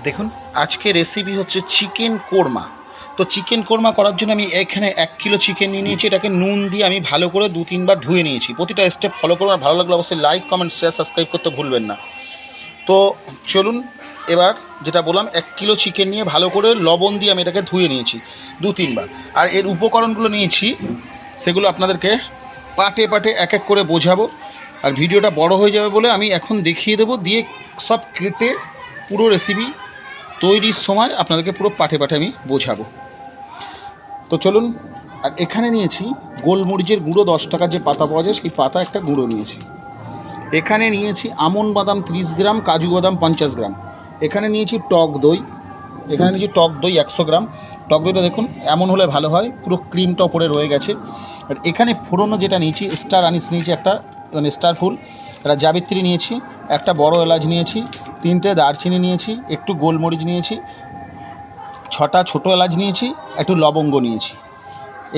দেখুন আজকে রেসিপি হচ্ছে চিকেন কোরমা। তো চিকেন কোরমা করার জন্য আমি এখানে 1 কিলো চিকেন নিয়ে নিয়েছি। এটাকে নুন দিয়ে আমি ভালো করে 2-3 বার ধুয়ে নিয়েছি। প্রতিটা স্টেপ ফলো করুন, আর ভালো লাগলে অবশ্যই লাইক, কমেন্ট, শেয়ার, সাবস্ক্রাইব করতে ভুলবেন না। তো চলুন, এবার যেটা বললাম 1 কিলো চিকেন নিয়ে ভালো করে লবণ দিয়ে আমি এটাকে ধুয়ে নিয়েছি 2-3 বার। আর এর উপকরণগুলো নিয়েছি, সেগুলো আপনাদেরকে পাটে পাটে এক এক করে বোঝাবো। আর ভিডিওটা বড় হয়ে যাবে বলে আমি এখন দেখিয়ে দেবো, দিয়ে সব কেটে পুরো রেসিপি তৈরির সময় আপনাদেরকে পুরো পাঠে পাঠে আমি বোঝাবো। তো চলুন। আর এখানে নিয়েছি গোলমরিচের গুঁড়ো, 10 টাকার যে পাতা পাওয়া যায় সেই পাতা একটা গুঁড়ো নিয়েছি। এখানে নিয়েছি আমন্ড বাদাম 30 গ্রাম, কাজু বাদাম 50 গ্রাম। এখানে নিয়েছি টক দই, এখানে নিয়েছি টক দই 100 গ্রাম। টক দইটা দেখুন এমন হলে ভালো হয়, পুরো ক্রিমটা ওপরে রয়ে গেছে। আর এখানে ফোড়নো যেটা নিয়েছি, স্টার আনিস নিয়েছি একটা, মানে স্টার ফুল, একটা জাবিত্রী নিয়েছি, একটা বড় এলাচ নিয়েছি, 3টে দারচিনি নিয়েছি, একটু গোলমরিচ নিয়েছি, 6টা ছোটো এলাচ নিয়েছি, একটু লবঙ্গ নিয়েছি।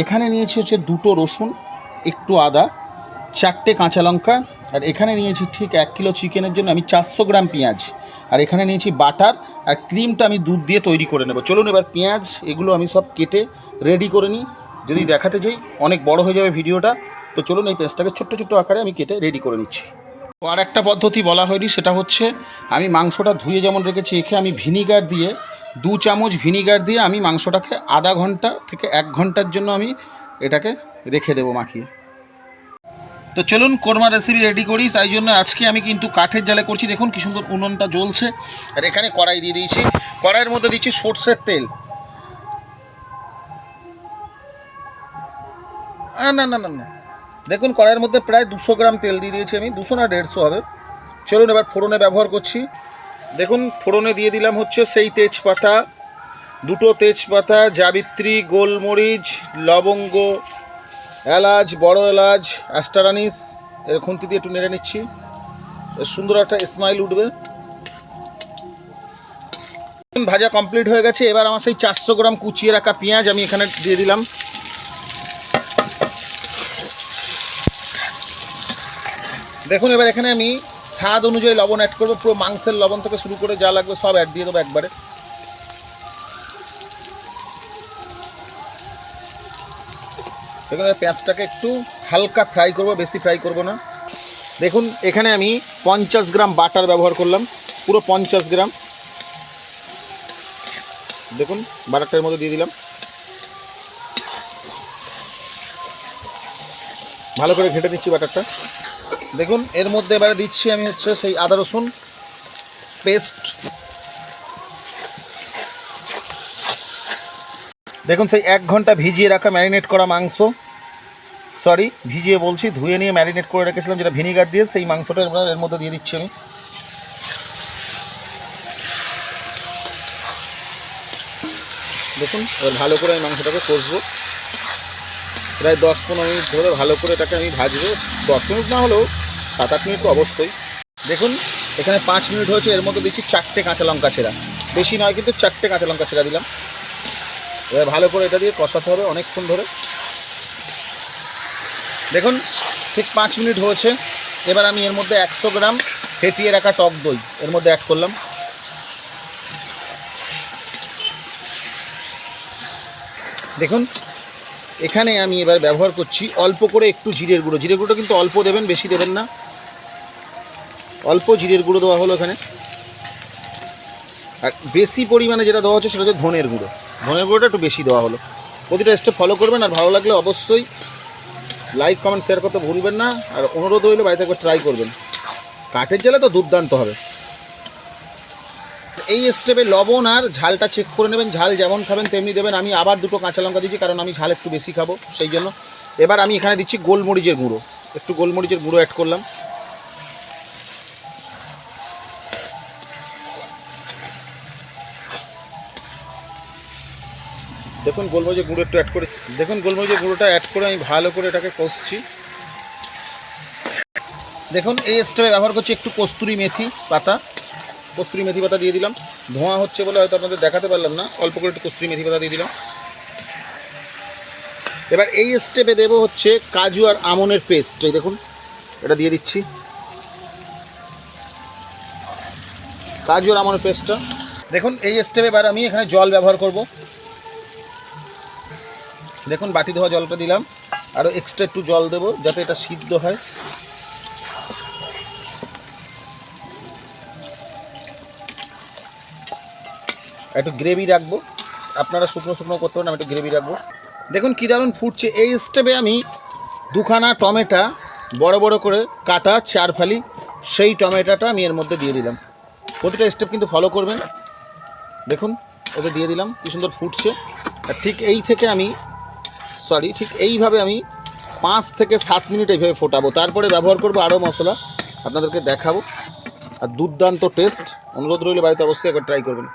এখানে নিয়েছি হচ্ছে 2টো রসুন, একটু আদা, 4টে কাঁচা লঙ্কা। আর এখানে নিয়েছি ঠিক 1 কিলো চিকেনের জন্য আমি 400 গ্রাম পেঁয়াজ। আর এখানে নিয়েছি বাটার, আর ক্রিমটা আমি দুধ দিয়ে তৈরি করে নেব। চলুন এবার পেঁয়াজ এগুলো আমি সব কেটে রেডি করে নিই। যদি দেখাতে যাই অনেক বড় হয়ে যাবে ভিডিওটা, তো চলুন এই পেঁয়াজটাকে ছোট্ট ছোট্ট আকারে আমি কেটে রেডি করে নিচ্ছি। তো আর একটা পদ্ধতি বলা হয়নি, সেটা হচ্ছে আমি মাংসটা ধুয়ে যেমন রেখেছি, এখানে আমি ভিনিগার দিয়ে 2 চামচ ভিনিগার দিয়ে আমি মাংসটাকে আধা ঘন্টা থেকে 1 ঘন্টার জন্য আমি এটাকে রেখে দেবো মাখিয়ে। তো চলুন কোরমা রেসিপি রেডি করি। তাই জন্য আজকে আমি কিন্তু কাঠের জালে করছি। দেখুন কি সুন্দর উনুনটা জ্বলছে। আর এখানে কড়াই দিয়ে দিয়েছি, কড়াইয়ের মধ্যে দিচ্ছি সর্ষের তেল। না না না না, দেখুন কড়াইয়ের মধ্যে প্রায় 200 গ্রাম তেল দিয়ে দিয়েছি আমি, 200 না 150 হবে। চলুন এবার ফোড়নে ব্যবহার করছি। দেখুন ফোড়নে দিয়ে দিলাম হচ্ছে সেই তেজপাতা, 2টো তেজপাতা, জাবিত্রী, গোলমরিচ, লবঙ্গ, এলাচ, বড় এলাচ, স্টার আনিস। এর খুন্তি দিয়ে একটু নেড়ে নিচ্ছি, সুন্দর একটা স্মাইল উঠবে। ভাজা কমপ্লিট হয়ে গেছে। এবার আমার সেই 400 গ্রাম কুচিয়ে রাখা পেঁয়াজ আমি এখানে দিয়ে দিলাম। দেখুন এবার এখানে আমি স্বাদ অনুযায়ী লবণ অ্যাড করবো। পুরো মাংসের লবণ থেকে শুরু করে যা লাগবে সব অ্যাড দিয়ে দেবো একবারে। দেখুন পেঁয়াজটাকে একটু হালকা ফ্রাই করব, বেশি ফ্রাই করব না। দেখুন এখানে আমি 50 গ্রাম বাটার ব্যবহার করলাম, পুরো 50 গ্রাম। দেখুন বাটারটার মধ্যে দিয়ে দিলাম, ভালো করে ঘেঁটে নিচ্ছি বাটারটা। দেখুন এর মধ্যে এবারে দিচ্ছি আমি হচ্ছে সেই আদা রসুন পেস্ট। দেখুন সেই 1 ঘন্টা ভিজিয়ে রাখা ম্যারিনেট করা মাংস, সরি ভিজিয়ে বলছি, ধুয়ে নিয়ে ম্যারিনেট করে রেখেছিলাম যেটা ভিনিগার দিয়ে, সেই মাংসটা এর মধ্যে দিয়ে দিচ্ছি আমি। দেখুন এবার ভালো করে আমি মাংসটাকে কষবো, প্রায় 10-15 মিনিট ধরে ভালো করে এটাকে আমি ভাজবো। 10 মিনিট না হলেও 7-8 মিনিট তো অবশ্যই। দেখুন এখানে 5 মিনিট হয়েছে। এর মধ্যে দিচ্ছি 4টে কাঁচা লঙ্কা ছেঁড়া, বেশি নয় কিন্তু 4টে কাঁচা লঙ্কা ছেঁড়া দিলাম। এবার ভালো করে এটা দিয়ে কষাতে হবে অনেকক্ষণ ধরে। দেখুন ঠিক 5 মিনিট হয়েছে। এবার আমি এর মধ্যে 100 গ্রাম ফেটিয়ে রাখা টক দই এর মধ্যে অ্যাড করলাম। দেখুন এখানে আমি এবার ব্যবহার করছি অল্প করে একটু জিরের গুঁড়ো। জিরের গুঁড়োটা কিন্তু অল্প দেবেন, বেশি দেবেন না, অল্প জিরের গুঁড়ো দেওয়া হলো এখানে। আর বেশি পরিমাণে যেটা দেওয়া হচ্ছে সেটা হচ্ছে ধনের গুঁড়ো। ধনের গুঁড়োটা একটু বেশি দেওয়া হলো। প্রতিটা স্টেপ ফলো করবেন, আর ভালো লাগলে অবশ্যই লাইক, কমেন্ট, শেয়ার করতে ভুলবেন না। আর অনুরোধ হইলে বাড়িতে একবার ট্রাই করবেন, কাঠের জালে তো দুর্দান্ত হবে। এই স্টেপে লবণ আর ঝালটা চেক করে নেবেন, ঝাল যেমন খাবেন তেমনি দেবেন। আমি আবার 2টো কাঁচা লঙ্কা দিচ্ছি, কারণ আমি ঝাল একটু বেশি খাবো সেই জন্য। এবার আমি এখানে দিচ্ছি গোলমরিচের গুঁড়ো, একটু গোলমরিচের গুঁড়ো অ্যাড করলাম। দেখুন গোলমরিচের গুঁড়ো একটু অ্যাড করে, দেখুন গোলমরিচের গুঁড়োটা অ্যাড করে আমি ভালো করে এটাকে কষছি। দেখুন এই স্টেপে ব্যবহার করছি একটু কস্তুরি মেথি পাতা, কস্তুরি মেথি পাতা দিয়ে দিলাম। ধোঁয়া হচ্ছে বলে হয়তো আপনাদের দেখাতে পারলাম না, অল্প করে একটু কস্তুরি মেথি পাতা দিয়ে দিলাম। এবার এই স্টেপে দেবো হচ্ছে কাজু আর আমনের পেস্ট। এই দেখুন এটা দিয়ে দিচ্ছি, কাজু আর আমনের পেস্টটা। দেখুন এই স্টেপে এবার আমি এখানে জল ব্যবহার করব। দেখুন বাটি ধোয়া জলটা দিলাম, আরও এক্সট্রা একটু জল দেবো যাতে এটা সিদ্ধ হয়। একটু গ্রেভি রাখবো, আপনারা শুকনো শুকনো করতে পারেন, আমি একটু গ্রেভি রাখবো। দেখুন কী দারুণ ফুটছে। এই স্টেপে আমি দুখানা টমেটো বড় বড় করে কাটা 4 ফালি, সেই টমেটোটা আমি এর মধ্যে দিয়ে দিলাম। প্রতিটা স্টেপ কিন্তু ফলো করবেন। দেখুন ওকে দিয়ে দিলাম, কী সুন্দর ফুটছে। আর ঠিক এইভাবে আমি 5 থেকে 7 মিনিট এইভাবে ফোটাবো, তারপরে ব্যবহার করবো আরও মশলা, আপনাদেরকে দেখাবো। আর দুর্দান্ত টেস্ট, অনুরোধ রইল বাড়িতে অবশ্যই একবার ট্রাই করবেন।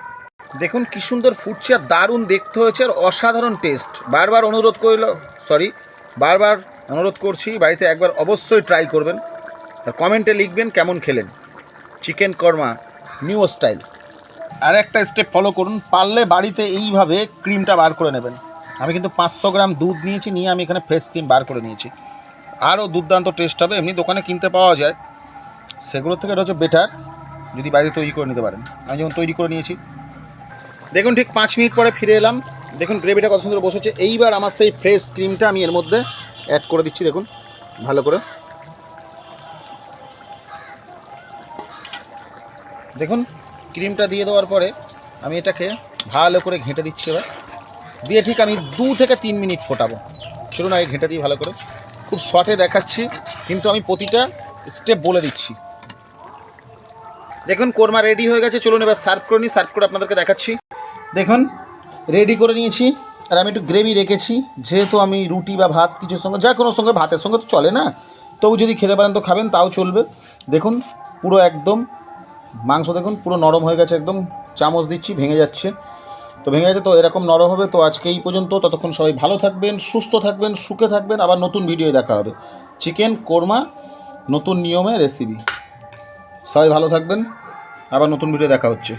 দেখুন কী সুন্দর ফুটছে আর দারুণ দেখতে হয়েছে আর অসাধারণ টেস্ট। বারবার অনুরোধ করছি বাড়িতে একবার অবশ্যই ট্রাই করবেন আর কমেন্টে লিখবেন কেমন খেলেন। Chicken korma new style. আর একটা স্টেপ ফলো করুন, পারলে বাড়িতে এইভাবে ক্রিমটা বার করে নেবেন। আমি কিন্তু 500 গ্রাম দুধ নিয়েছি, নিয়ে আমি এখানে ফ্রেশ ক্রিম বার করে নিয়েছি। আরও দুর্দান্ত টেস্ট হবে। এমনি দোকানে কিনতে পাওয়া যায়, সেগুলোর থেকে এটা হচ্ছে বেটার যদি বাড়িতে তৈরি করে নিতে পারেন। আমি যেমন তৈরি করে নিয়েছি। দেখুন ঠিক 5 মিনিট পরে ফিরে এলাম। দেখুন গ্রেভিটা কত সুন্দর বসেছে। এইবার আমার সেই ফ্রেশ ক্রিমটা আমি এর মধ্যে অ্যাড করে দিচ্ছি। দেখুন ভালো করে দেখুন ক্রিমটা দিয়ে দেওয়ার পরে আমি এটাকে ভালো করে ঘেঁটে দিচ্ছি। এবার দিয়ে ঠিক আমি 2 থেকে 3 মিনিট ফোটাবো। চলুন আগে ঘেঁটে দিই ভালো করে। খুব শর্টে দেখাচ্ছি কিন্তু আমি প্রতিটা স্টেপ বলে দিচ্ছি। দেখুন কোরমা রেডি হয়ে গেছে। চলুন এবার সার্ভ করে নিই, সার্ভ করে আপনাদেরকে দেখাচ্ছি। দেখুন রেডি করে নিয়েছি। আর আমি একটু গ্রেভি রেখেছি, যেহেতু আমি রুটি বা ভাত কিছুর সঙ্গে, যা কোনো সঙ্গে, ভাতের সঙ্গে তো চলে না, তবু যদি খেতে পারেন তো খাবেন, তাও চলবে। দেখুন পুরো একদম মাংস দেখুন পুরো নরম হয়ে গেছে, একদম চামচ দিচ্ছি ভেঙে যাচ্ছে। তো ভেঙে যাচ্ছে, তো এরকম নরম হবে। তো আজকে এই পর্যন্ত, ততক্ষণ সবাই ভালো থাকবেন, সুস্থ থাকবেন, সুখে থাকবেন। আবার নতুন ভিডিও দেখা হবে। চিকেন কোরমা নতুন নিয়মে রেসিপি। সবাই ভালো থাকবেন, আবার নতুন ভিডিও দেখা হচ্ছে।